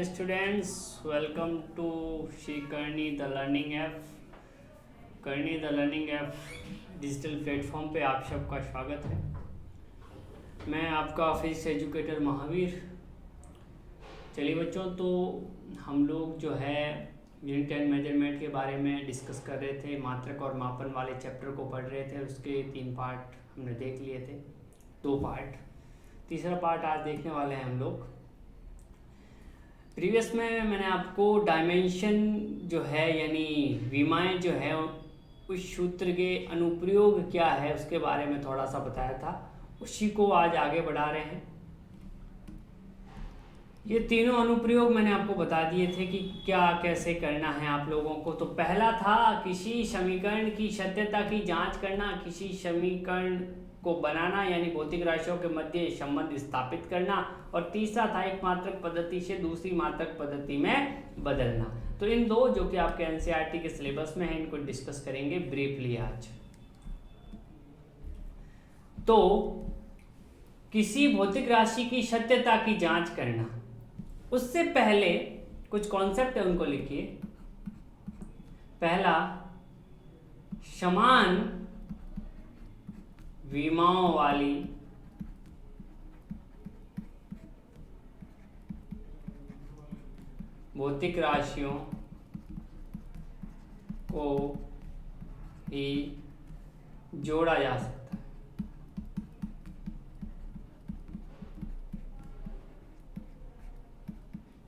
dear students, welcome to Shri Karni the Learning App. करनी the learning app digital platform पे आप सबका स्वागत है। मैं आपका फिजिक्स एजुकेटर महावीर। चलिए बच्चों, तो हम लोग जो है यूनिट एंड मेजरमेंट के बारे में डिस्कस कर रहे थे। मात्रक और मापन वाले चैप्टर को पढ़ रहे थे। उसके 3 पार्ट हमने देख लिए थे, 2 पार्ट। तीसरा पार्ट आज देखने वाले हैं हम लोग। प्रीवियस में मैंने आपको डायमेंशन जो है यानी विमाएं जो है उस सूत्र के अनुप्रयोग क्या है उसके बारे में थोड़ा सा बताया था। उसी को आज आगे बढ़ा रहे हैं। ये तीनों अनुप्रयोग मैंने आपको बता दिए थे कि क्या कैसे करना है आप लोगों को। तो पहला था किसी समीकरण की सत्यता की जांच करना, किसी समीकरण को बनाना यानी भौतिक राशियों के मध्य संबंध स्थापित करना, और तीसरा था एक मात्रक पद्धति से दूसरी मात्रक पद्धति में बदलना। तो इन दो जो कि आपके एनसीईआरटी के सिलेबस में है, इनको डिस्कस करेंगे ब्रीफली आज। तो किसी भौतिक राशि की सत्यता की जांच करना, उससे पहले कुछ कॉन्सेप्ट है उनको लिखिए। पहला, समान विमाओं वाली भौतिक राशियों को ही जोड़ा जा सकता है।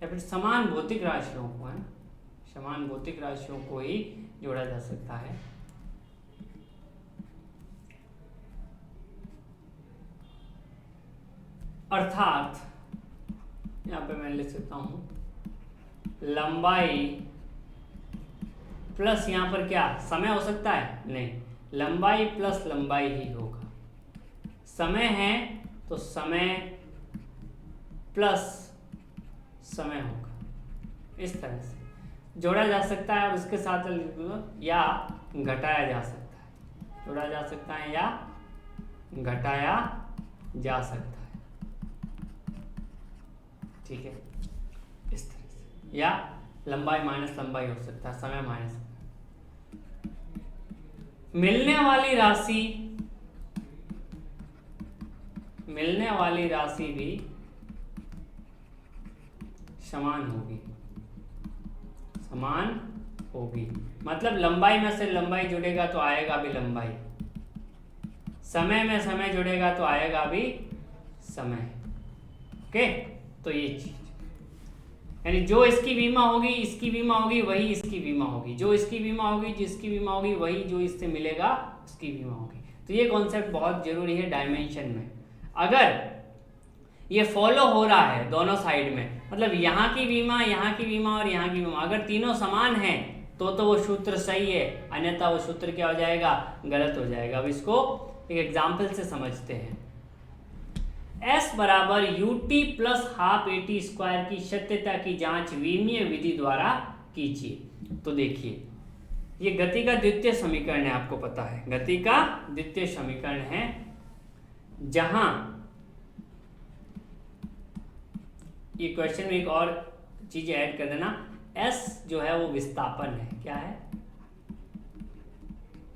या फिर समान भौतिक राशियों को, है ना, समान भौतिक राशियों को ही जोड़ा जा सकता है। अर्थात यहाँ पे मैं लिख सकता हूं लंबाई प्लस, यहाँ पर क्या समय हो सकता है? नहीं, लंबाई प्लस लंबाई ही होगा। समय है तो समय प्लस समय होगा। इस तरह से जोड़ा जा सकता है और उसके साथ या घटाया जा सकता है। जोड़ा जा सकता है या घटाया जा सकता है। ठीक है, इस तरह से। या लंबाई माइनस लंबाई हो सकता है, समय माइनस। मिलने वाली राशि भी समान होगी। मतलब लंबाई में से लंबाई जुड़ेगा तो आएगा भी लंबाई, समय में समय जुड़ेगा तो आएगा भी समय। ओके, तो ये चीज यानी जो इसकी बीमा होगी इसकी बीमा होगी, वही इसकी बीमा होगी। जो इसकी बीमा होगी जिसकी बीमा होगी, वही जो इससे मिलेगा उसकी बीमा होगी। तो ये कॉन्सेप्ट बहुत जरूरी है डायमेंशन में। अगर ये फॉलो हो रहा है दोनों साइड में, मतलब यहाँ की बीमा और यहाँ की बीमा, अगर तीनों समान हैं तो वो सूत्र सही है, अन्यथा वो सूत्र क्या हो जाएगा? गलत हो जाएगा। अब इसको एक एग्जाम्पल से समझते हैं। S बराबर UT plus half AT square की सत्यता की जांच विमीय विधि द्वारा कीजिए। तो देखिए, ये गति का द्वितीय समीकरण है, आपको पता है गति का द्वितीय समीकरण है, जहां ये क्वेश्चन में एक और चीज ऐड कर देना। S जो है वो विस्थापन है। क्या है?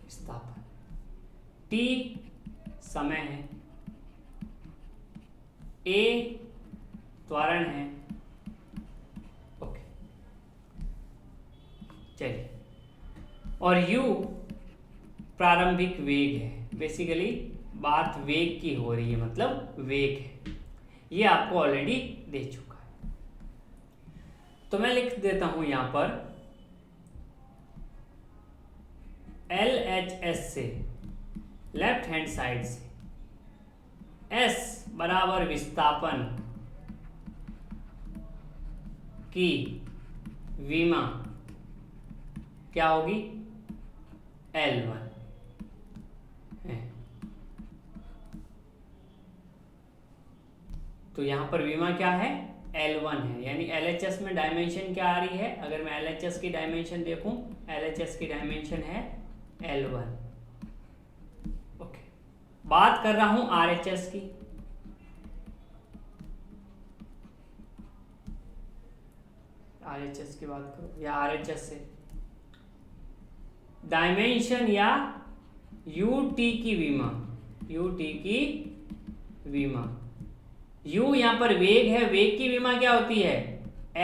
विस्थापन। T समय है, A त्वरण है। ओके, चलिए, और U प्रारंभिक वेग है। बेसिकली बात वेग की हो रही है, मतलब वेग है। ये आपको ऑलरेडी दे चुका है। तो मैं लिख देता हूं यहां पर LHS से, लेफ्ट हैंड साइड से, S बराबर विस्थापन की विमा क्या होगी? L1 है। तो यहां पर विमा क्या है? L1 है। यानी LHS में डायमेंशन क्या आ रही है? अगर मैं LHS की डायमेंशन देखूं, LHS की डायमेंशन है L1। ओके, बात कर रहा हूं RHS की। RHS की बात करो या RHS से, डायमेंशन या UT की विमा, UT की विमा, U यहाँ पर वेग है, वेग की विमा क्या होती है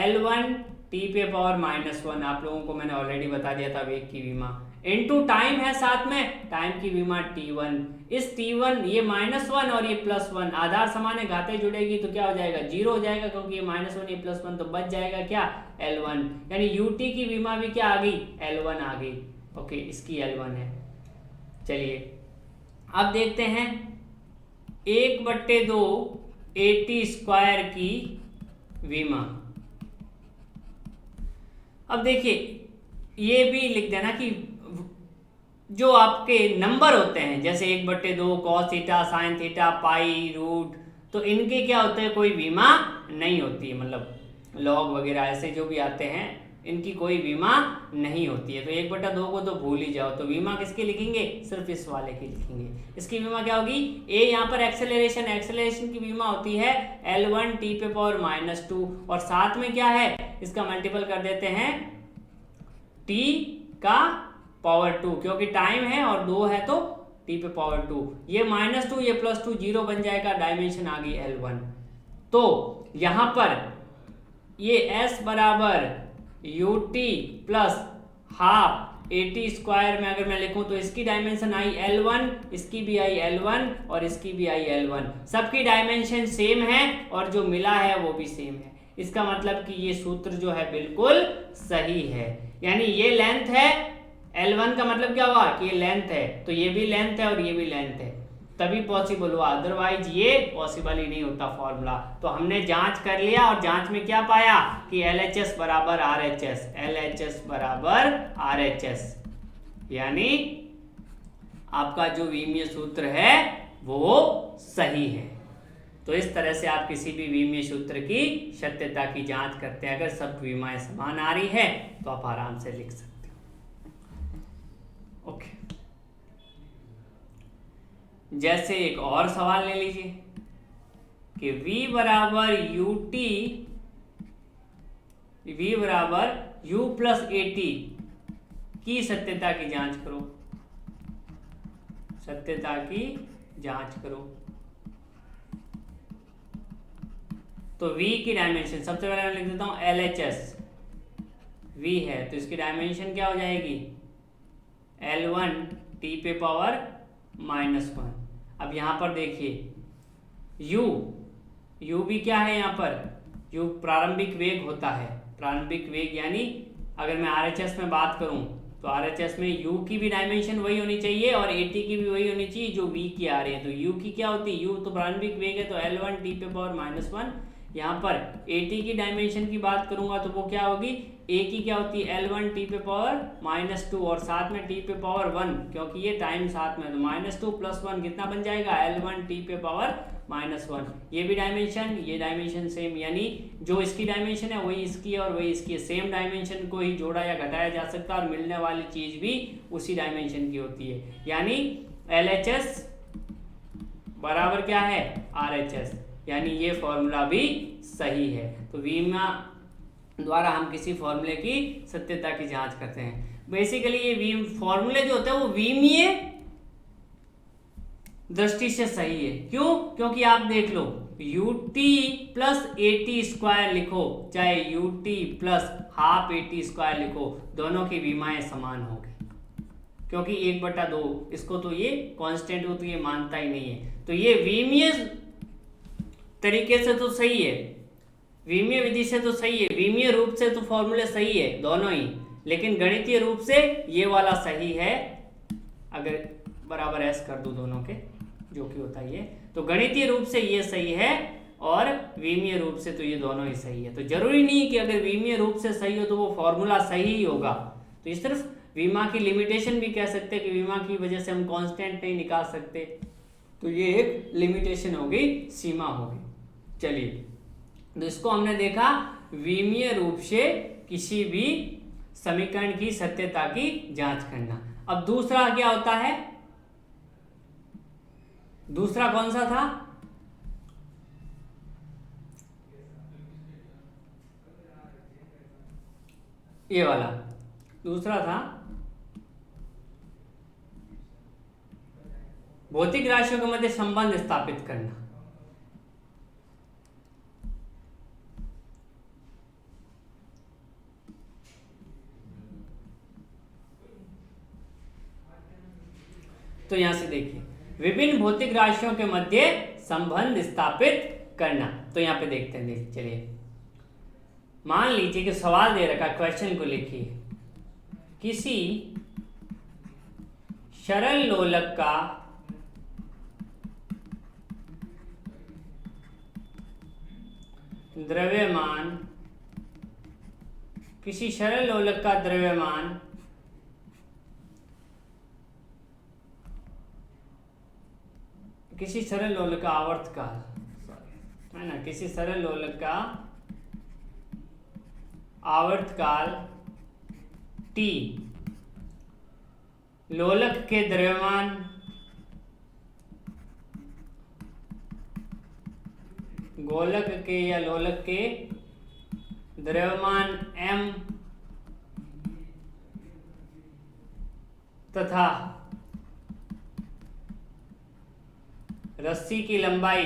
L1 T पे पावर -1, आप लोगों को मैंने ऑलरेडी बता दिया था वेग की विमा, इनटू टाइम है साथ में, टाइम की विमा T1, इस T1 ये -1 और ये +1 आधार समान है, घाते जुड़ेगी तो क्या हो जाएगा 0 हो जाएगा, क्योंकि ये -1 ये +1 तो बच जाएगा क्या L1, यानी UT की विमा भी क्या आ गई L1 आ गई। ओके, इसकी L1 है। चलिए अब देखते हैं 1/2 AT² की विमा। अब देखिए ये भी लिख देना कि जो आपके नंबर होते हैं जैसे 1/2 cos theta sin theta pi root, तो इनके क्या होते हैं कोई बीमा नहीं होती है, मतलब लॉग वगैरह ऐसे जो भी आते हैं इनकी कोई बीमा नहीं होती है। तो 1/2 को तो भूल ही जाओ, तो बीमा किसकी लिखेंगे सिर्फ इस वाले की लिखेंगे। इसकी बीमा क्या होगी ए, यहाँ पर एक्सेलरेशन, एक्सेलरेशन की बीमा होती है L1 T पे पावर -2 और साथ में क्या है इसका मल्टीपल कर देते हैं T का पावर 2, क्योंकि टाइम है और 2 है तो T पे पावर 2, ये -2 ये +2 0 बन जाएगा, डायमेंशन आ गई L1। तो यहाँ पर ये S बराबर UT प्लस हाफ AT² में अगर मैं लिखूं तो इसकी डायमेंशन आई L1, इसकी भी आई L1 और इसकी भी आई L1, सबकी डायमेंशन सेम है और जो मिला है वो भी सेम है। इसका मतलब कि ये सूत्र जो है बिल्कुल सही है, यानी ये लेंथ है L1 का मतलब क्या हुआ कि ये लेंथ है, तो ये भी लेंथ है और ये भी लेंथ है, तभी पॉसिबल हुआ, अदरवाइज ये पॉसिबल ही नहीं होता फॉर्मूला। तो हमने जांच कर लिया और जांच में क्या पाया कि LHS बराबर RHS, LHS बराबर RHS, यानी आपका जो विमीय सूत्र है वो सही है। तो इस तरह से आप किसी भी विमीय सूत्र की सत्यता की जांच करते हैं, अगर सब विमाएं समान आ रही है तो आप आराम से लिख सकते हो। ओके, जैसे एक और सवाल ले लीजिए कि V बराबर UT, V बराबर U प्लस AT की सत्यता की जांच करो, सत्यता की जांच करो। तो V की डायमेंशन सबसे पहले मैं लिख देता हूं LHS, V है तो इसकी डायमेंशन क्या हो जाएगी L1 T पे पावर -1। अब यहाँ पर देखिए U भी क्या है, यहाँ पर U प्रारंभिक वेग होता है, प्रारंभिक वेग, यानी अगर मैं RHS में बात करूं तो RHS में U की भी डायमेंशन वही होनी चाहिए और AT की भी वही होनी चाहिए जो V की आ रही है। तो U की क्या होती है, U तो प्रारंभिक वेग है तो L1 T पे पावर -1, यहाँ पर AT की डायमेंशन की बात करूंगा तो वो क्या होगी, A की क्या होती है L1 T पे पावर -2 और साथ में T पे पावर 1, क्योंकि ये टाइम साथ में, तो -2 + 1 कितना बन जाएगा L1 T पे पावर -1। ये भी डायमेंशन, ये डायमेंशन सेम, यानी जो इसकी डायमेंशन है वही इसकी है और वही इसकी है, सेम डायमेंशन को ही जोड़ा या घटाया जा सकता है और मिलने वाली चीज भी उसी डायमेंशन की होती है, यानी LHS बराबर क्या है RHS, यानी ये फॉर्मूला भी सही है। तो विमा द्वारा हम किसी फॉर्मूले की सत्यता की जांच करते हैं। बेसिकली ये फॉर्मूले जो होते हैं वो विमीय दृष्टि से सही है। क्यों? क्योंकि आप देख लो UT प्लस AT² लिखो चाहे UT प्लस हाफ AT² लिखो, दोनों की विमाएं समान होगी, क्योंकि 1/2 इसको तो ये कांस्टेंट हो तो ये मानता ही नहीं है। तो ये विमीय तरीके से तो सही है, विमीय विधि से तो सही है, विमीय रूप से तो फॉर्मूले सही है दोनों ही, लेकिन गणितीय रूप से ये वाला सही है। अगर बराबर S कर दूं दोनों के, जो कि होता ही है, तो गणितीय रूप से ये सही है और विमीय रूप से तो ये दोनों ही सही है। तो जरूरी नहीं कि अगर विमीय रूप से सही हो तो वो फॉर्मूला सही ही होगा। तो ये सिर्फ विमा की लिमिटेशन भी कह सकते हैं कि विमा की वजह से हम कांस्टेंट नहीं निकाल सकते, तो ये एक लिमिटेशन हो गई, सीमा हो गई। चलिए, तो इसको हमने देखा विमीय रूप से किसी भी समीकरण की सत्यता की जांच करना। अब दूसरा क्या होता है, दूसरा कौन सा था, ये वाला। दूसरा था भौतिक राशियों के मध्य संबंध स्थापित करना। तो यहां से देखिए, विभिन्न भौतिक राशियों के मध्य संबंध स्थापित करना। तो यहां पे देखते हैं, देखिए चलिए, मान लीजिए कि सवाल दे रखा, क्वेश्चन को लिखिए, किसी सरल लोलक का द्रव्यमान, किसी सरल लोलक का द्रव्यमान किसी सरल लोलक का आवर्तकाल है ना, किसी सरल लोलक का आवर्तकाल T लोलक के द्रव्यमान गोलक के या लोलक के द्रव्यमान M तथा रस्सी की लंबाई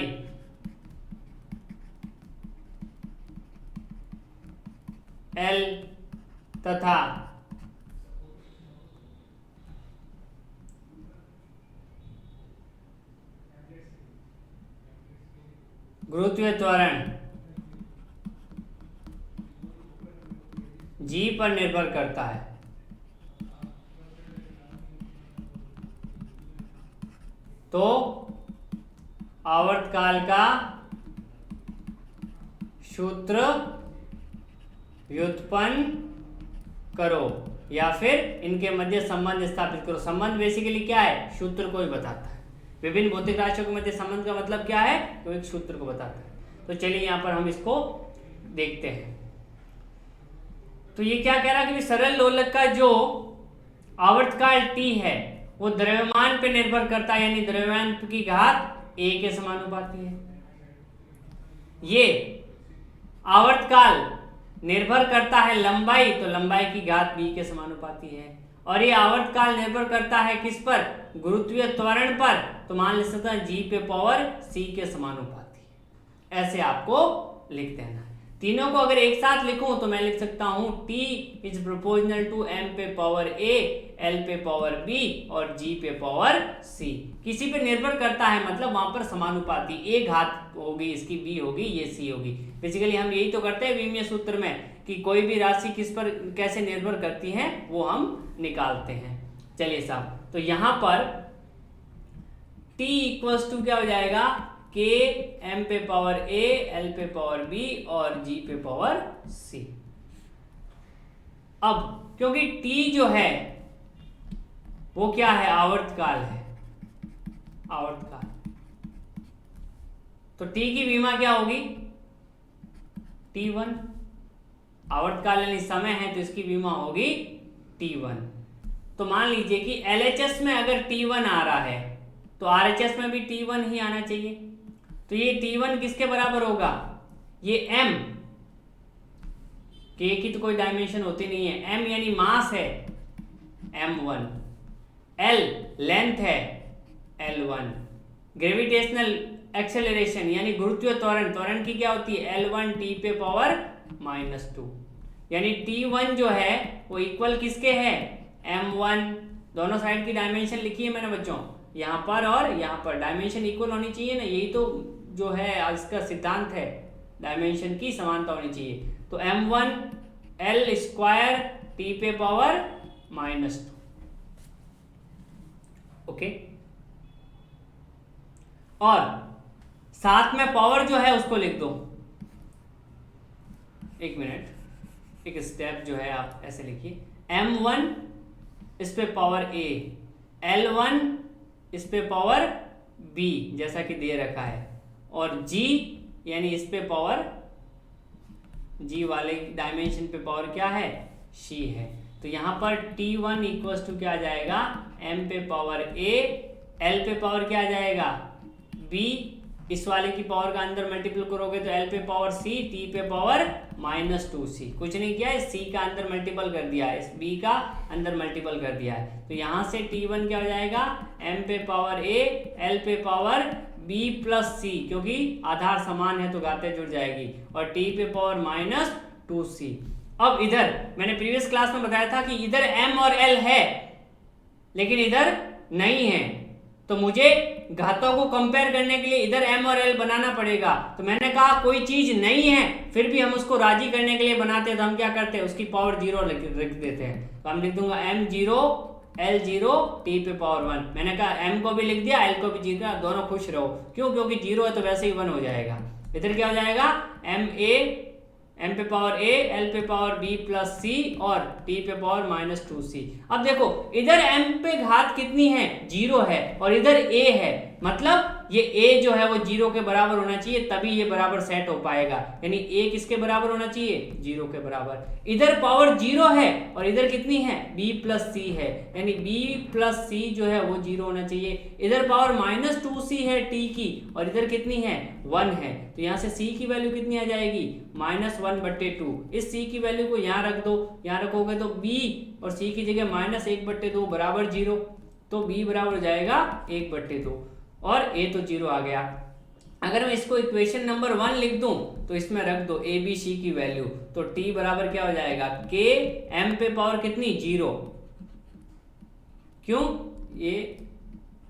L तथा गुरुत्वीय त्वरण G पर निर्भर करता है, तो आवर्तकाल का सूत्र व्युत्पन्न करो या फिर इनके मध्य संबंध स्थापित करो। संबंध बेसिकली क्या है, सूत्र को ही बताता है। विभिन्न भौतिक राशियों के मध्य संबंध का मतलब क्या है, तो एक सूत्र को बताता है। तो चलिए यहां पर हम इसको देखते हैं। तो ये क्या कह रहा है कि सरल लोलक का जो आवर्तकाल T है वो द्रव्यमान पे निर्भर करता है, यानी द्रव्यमान की घात A के समानुपाती है। ये आवर्तकाल निर्भर करता है लंबाई, तो लंबाई की घात B के समानुपाती है। और ये आवर्तकाल निर्भर करता है किस पर, गुरुत्वीय त्वरण पर, तो मान ले सकते हैं G पे पावर C के समानुपाती है। ऐसे आपको लिख देना है। तीनों को अगर एक साथ लिखूं तो मैं लिख सकता हूं T is proportional to M पे पावर A, L पे पावर B और G पे पावर C। किसी पे निर्भर करता है मतलब वहां पर समानुपाती, A घात होगी, इसकी B होगी, ये C होगी। बेसिकली हम यही तो करते हैं विमीय सूत्र में कि कोई भी राशि किस पर कैसे निर्भर करती है वो हम निकालते हैं। चलिए साहब, तो यहां पर T इक्वल्स टू क्या हो जाएगा, K M पे पावर A, L पे पावर B और G पे पावर C। अब क्योंकि T जो है वो क्या है, आवर्तकाल है, आवर्तकाल, तो T की विमा क्या होगी, T1। आवर्तकाल यानी समय है तो इसकी विमा होगी T1। तो मान लीजिए कि LHS में अगर T1 आ रहा है तो RHS में भी T1 ही आना चाहिए। तो ये T1 किसके बराबर होगा, ये M, K की तो कोई डायमेंशन होती नहीं है, M यानी मास है M1, L लेंथ है L1, ग्रेविटेशनल एक्सेलरेशन यानी गुरुत्वीय त्वरण, त्वरण की क्या होती है L1 T पे पावर -2, यानी T1 जो है वो इक्वल किसके है, M1। दोनों साइड की डायमेंशन लिखी है मैंने बच्चों, यहाँ पर और यहाँ पर डायमेंशन इक्वल होनी चाहिए ना, यही तो जो है इसका सिद्धांत है, डायमेंशन की समानता होनी चाहिए। तो M1 L स्क्वायर T पे पावर -2, ओके। और साथ में पावर जो है उसको लिख दो, एक मिनट, एक स्टेप जो है आप ऐसे लिखिए, M1 इस पे पावर A, L1 इस पे पावर B जैसा कि दे रखा है, और G यानी इस पे पावर, G वाले डायमेंशन पे पावर क्या है, C है। तो यहां पर T1 इक्वल्स टू क्या आ जाएगा, M पे पावर A, L पे पावर क्या आ जाएगा, B इस वाले की पावर का अंदर मल्टीपल करोगे तो l पे पावर c, t पे पावर -2c। कुछ नहीं किया है, c का अंदर मल्टीपल कर दिया है, इस b का अंदर मल्टीपल कर दिया है, तो यहाँ से t1 क्या हो जाएगा, m पे पावर a, l पे पावर b प्लस c, क्योंकि आधार समान है तो घातें जुड़ जाएगी, और t पे पावर -2c। अब इधर मैंने प्रीवियस क्लास में बताया था कि इधर m और l है लेकिन इधर नहीं है, तो मुझे घातों को कंपेयर करने के लिए इधर m और l बनाना पड़ेगा। तो मैंने कहा कोई चीज नहीं है फिर भी हम उसको राजी करने के लिए बनाते हैं, तो हम क्या करते हैं, उसकी पावर 0 लिख देते हैं। तो हम लिख दूंगा m0 l0 t पे पावर 1। मैंने कहा m को भी लिख दिया, l को भी लिख दिया, दोनों खुश रहो। क्यों? क्योंकि 0 है तो वैसे ही 1 हो जाएगा। इधर क्या हो जाएगा, m पे पावर a, l पे पावर b प्लस c और t पे पावर -2c। अब देखो इधर m पे घात कितनी है, 0 है, और इधर a है, मतलब ये a जो है वो 0 के बराबर होना चाहिए, तभी ये बराबर सेट हो पाएगा। यानी a किसके बराबर होना चाहिए, 0 के बराबर। इधर पावर 0 है और इधर कितनी है, b प्लस c है, यानी b प्लस c जो है वो 0 होना चाहिए। इधर पावर -2c है t की, और इधर कितनी है, 1 है, तो यहाँ से c की वैल्यू कितनी आ जाएगी, -1/2। इस c की वैल्यू को यहाँ रख दो, यहाँ रखोगे तो b और c की जगह -1/2 बराबर 0, तो b बराबर हो जाएगा 1/2 और a तो 0 आ गया। अगर मैं इसको इक्वेशन नंबर 1 लिख दूं तो इसमें रख दो a b c की वैल्यू, तो t बराबर क्या हो जाएगा, k m पे पावर कितनी, 0। क्यों, ये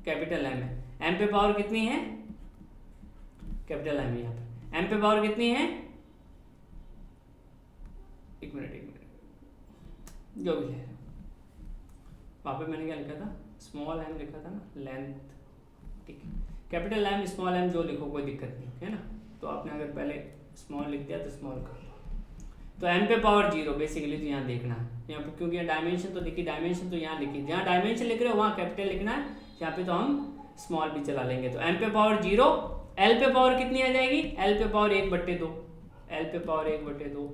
कैपिटल m है, m पे पावर कितनी है, कैपिटल m, यहाँ पे m पे पावर कितनी है, एक मिनट जो भी है, वहाँ पे मैंने क्या लिखा था, स्मॉल m लिखा था ना, लेंथ, ठीक है, कैपिटल M स्मॉल m जो लिखो कोई दिक्कत नहीं है ना। तो आपने अगर पहले स्मॉल लिख दिया तो स्मॉल कर लो। तो m पे पावर 0 बेसिकली, तो यहाँ देखना है, यहाँ पे क्योंकि यहाँ डायमेंशन तो लिखी, डायमेंशन तो यहाँ लिखी, जहाँ डायमेंशन लिख रहे हो वहाँ कैपिटल लिखना है, यहाँ पे तो हम स्मॉल भी चला लेंगे। तो m पे पावर 0, l पे पावर कितनी आ जाएगी, l पे पावर 1/2, l पे पावर 1/2,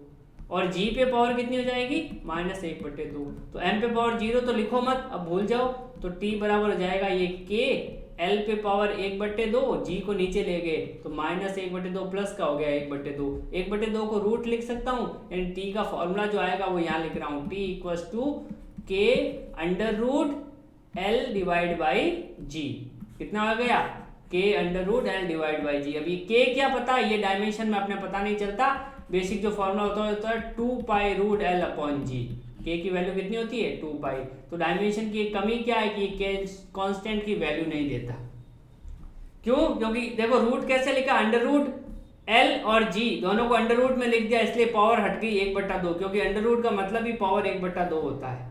और g पे पावर कितनी हो जाएगी, -1/2। तो m पे पावर 0 तो लिखो मत, अब भूल जाओ, तो t बराबर हो जाएगा ये k, l पे पावर 1/2, g को नीचे ले गए तो -1/2 प्लस का हो गया 1/2, 1/2 को रूट लिख सकता हूँ, यानी t का फॉर्मूला जो आएगा वो यहाँ लिख रहा हूँ, t = k/l/g। कितना हो गया, k/l/g। अभी k क्या पता, ये डायमेंशन में अपने पता नहीं चलता, बेसिक जो फॉर्मूला होता है 2π√l/g। k की वैल्यू कितनी होती है, 2π। तो डायमेंशन की एक कमी क्या है कि कांस्टेंट की वैल्यू नहीं देता। क्यों, क्योंकि देखो रूट कैसे लिखा, √l और g दोनों को अंडर रूट में लिख दिया, इसलिए पावर हट गई 1/2, क्योंकि अंडर रूट का मतलब ही पावर 1/2 होता है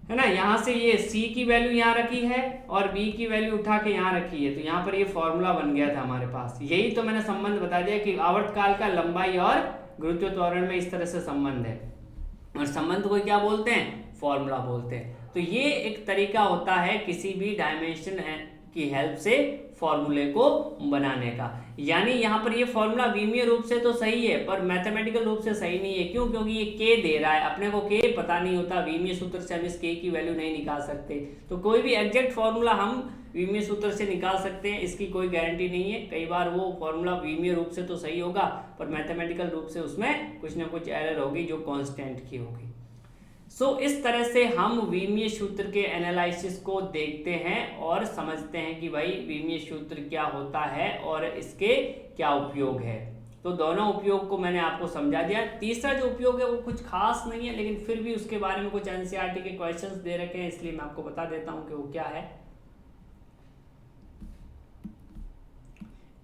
ना। यहाँ से ये c की वैल्यू यहाँ रखी है और b की वैल्यू उठा के यहाँ रखी है, तो यहाँ पर ये फॉर्मूला बन गया था हमारे पास। यही तो मैंने संबंध बता दिया कि आवर्तकाल का लंबाई और गुरुत्वीय त्वरण में इस तरह से संबंध है, और संबंध को क्या बोलते हैं, फॉर्मूला बोलते हैं। तो ये एक तरीका होता है किसी भी डायमेंशन की हेल्प से फॉर्मूले को बनाने का। यानी यहाँ पर ये फॉर्मूला विमीय रूप से तो सही है पर मैथमेटिकल रूप से सही नहीं है। क्यों, क्योंकि ये k दे रहा है, अपने को k पता नहीं होता, विमीय सूत्र से हम इस k की वैल्यू नहीं निकाल सकते। तो कोई भी एग्जैक्ट फॉर्मूला हम विमीय सूत्र से निकाल सकते हैं, इसकी कोई गारंटी नहीं है। कई बार वो फॉर्मूला विमीय रूप से तो सही होगा पर मैथमेटिकल रूप से उसमें कुछ ना कुछ एरर होगी जो कांस्टेंट की होगी। इस तरह से हम विमीय सूत्र के एनालिसिस को देखते हैं और समझते हैं कि भाई विमीय सूत्र क्या होता है और इसके क्या उपयोग है। तो दोनों उपयोग को मैंने आपको समझा दिया। तीसरा जो उपयोग है वो कुछ खास नहीं है, लेकिन फिर भी उसके बारे में कुछ एनसीईआरटी के क्वेश्चंस दे रखे हैं, इसलिए मैं आपको बता देता हूं कि वो क्या है।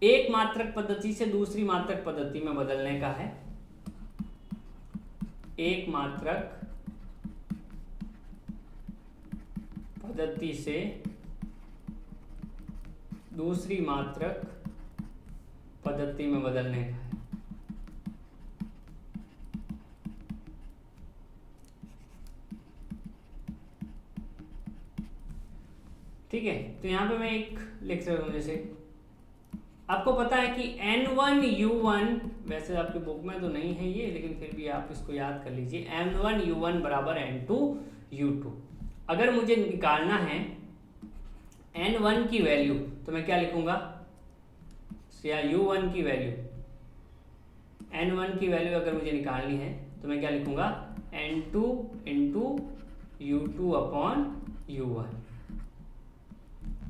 एक मात्रक पद्धति से दूसरी मात्रक पद्धति में बदलने का है। एक मात्रक पद्धति से दूसरी मात्रक पद्धति में बदलने का है। ठीक है, तो यहां पे मैं एक लिख सकता हूं, जैसे आपको पता है कि n1u1, वैसे आपकी बुक में तो नहीं है ये, लेकिन फिर भी आप इसको याद कर लीजिए, n1u1 बराबर n2u2। अगर मुझे निकालना है n1 की वैल्यू तो मैं क्या लिखूंगा, या U1 की वैल्यू, N1 की वैल्यू अगर मुझे निकालनी है तो मैं क्या लिखूंगा, N2 into U2 upon U1,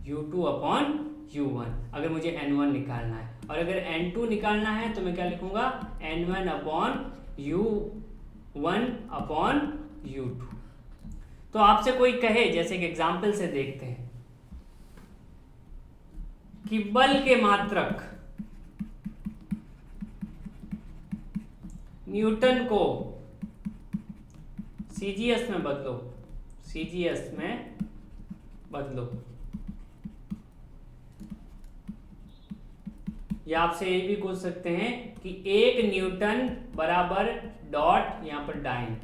U2 upon U1 अगर मुझे N1 निकालना है। और अगर N2 निकालना है तो मैं क्या लिखूंगा, N1 upon U1 upon U2। तो आपसे कोई कहे, जैसे कि एग्जाम्पल से देखते हैं, कि बल के मात्रक न्यूटन को सीजीएस में बदलो, सीजीएस में बदलो, या आपसे ये भी पूछ सकते हैं कि 1 न्यूटन बराबर डॉट यहाँ पर डाइन,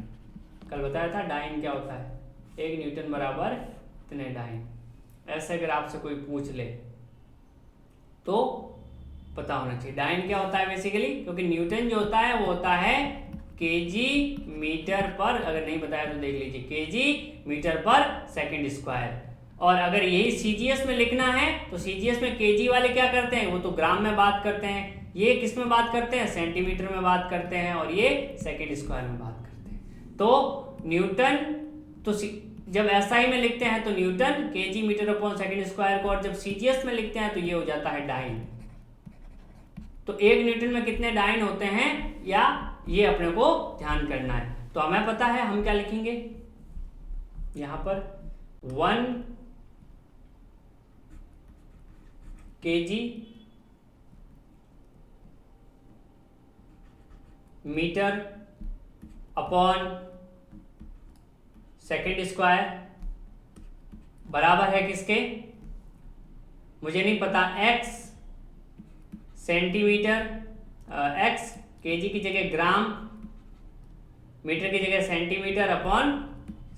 कल बताया था डाइन क्या होता है, 1 न्यूटन बराबर इतने डाइन। ऐसे अगर आपसे कोई पूछ ले तो पता होना चाहिए डाइन क्या होता है बेसिकली, क्योंकि न्यूटन जो होता है वो होता है केजी मीटर पर, अगर नहीं बताया तो देख लीजिए, केजी मीटर पर सेकंड स्क्वायर। और अगर यही सीजीएस में लिखना है तो सीजीएस में केजी वाले क्या करते हैं, वो तो ग्राम में बात करते हैं, ये किस में बात करते हैं, सेंटीमीटर में बात करते हैं, और ये सेकंड स्क्वायर में बात करते हैं। तो न्यूटन, तो जब एसआई में लिखते हैं तो newton KG metre upon second square को, और जब सीजीएस में लिखते हैं तो ये हो जाता है डाइन। तो 1 न्यूटन में कितने डाइन होते हैं, या ये अपने को ध्यान करना है। तो हमें पता है हम क्या लिखेंगे यहां पर, 1 KG metre upon second square बराबर है किसके, मुझे नहीं पता, x सेंटीमीटर, x केजी की जगह ग्राम, मीटर की जगह सेंटीमीटर अपॉन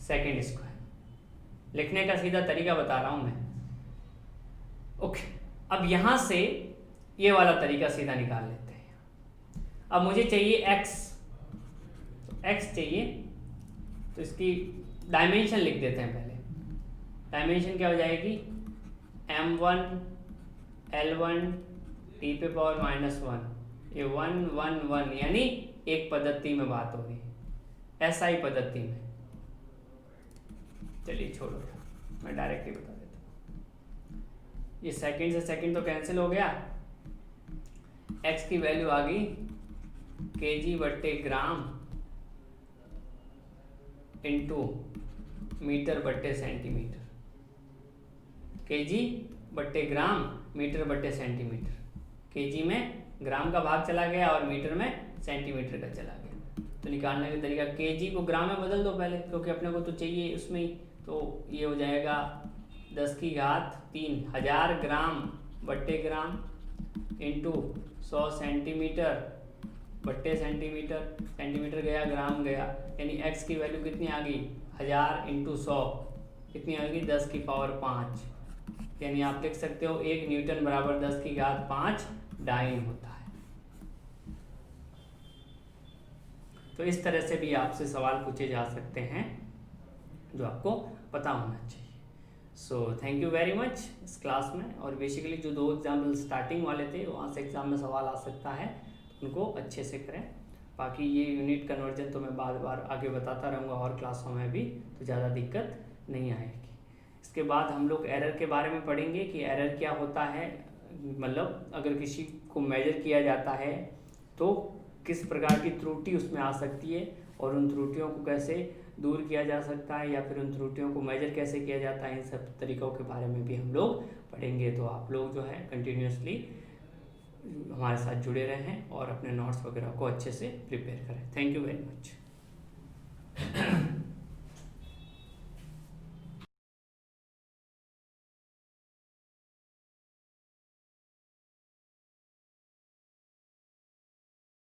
सेकेंड स्क्वायर। लिखने का सीधा तरीका बता रहा हूं मैं। ओके, अब यहां से ये वाला तरीका सीधा निकाल लेते हैं। अब मुझे चाहिए x, तो x चाहिए, तो इसकी डायमेंशन लिख देते हैं पहले। डायमेंशन क्या हो जाएगी, m1 L1 t पे पावर -1, ये 1 1 1, यानी एक पद्धति में बात हो रही है, SI पद्धति में। चलिए छोड़ो, मैं डायरेक्टली बता देता हूँ। ये सेकंड से सेकंड तो कैंसिल हो गया, x की वैल्यू आ गई केजी बट्टे ग्राम इंटू मीटर बट्टे सेंटीमीटर, केजी बट्टे ग्राम मीटर बट्टे सेंटीमीटर। केजी में ग्राम का भाग चला गया और मीटर में सेंटीमीटर का चला गया। तो निकालने का तरीका, केजी को ग्राम में बदल दो पहले, क्योंकि अपने को तो चाहिए उसमें ही। तो ये हो जाएगा 10 की घात 3 1000 ग्राम बट्टे ग्राम इंटू 100 सेंटीमीटर बट्टे सेंटीमीटर, सेंटीमीटर गया ग्राम गया, यानी x की वैल्यू कितनी आ गई, 1000 इंटू 100 कितनी आ गई, 10 की पावर 5। यानी आप लिख सकते हो 1 न्यूटन बराबर 10 की घात 5 डाइन होता है। तो इस तरह से भी आपसे सवाल पूछे जा सकते हैं जो आपको पता होना चाहिए। So thank you very much इस क्लास में। और बेसिकली जो 2 एग्जाम्पल स्टार्टिंग वाले थे वहाँ से एग्जाम में सवाल आ सकता है, उनको अच्छे से करें। बाकी ये यूनिट कन्वर्जन तो मैं बार बार आगे बताता रहूँगा और क्लासों में भी, तो ज़्यादा दिक्कत नहीं आएगी। इसके बाद हम लोग एरर के बारे में पढ़ेंगे कि एरर क्या होता है, मतलब अगर किसी को मेजर किया जाता है तो किस प्रकार की त्रुटि उसमें आ सकती है, और उन त्रुटियों को कैसे दूर किया जा सकता है, या फिर उन त्रुटियों को मेजर कैसे किया जाता है, इन सब तरीक़ों के बारे में भी हम लोग पढ़ेंगे। तो आप लोग जो है कंटिन्यूसली हमारे साथ जुड़े रहें और अपने नोट्स वगैरह को अच्छे से प्रिपेयर करें। Thank you very much.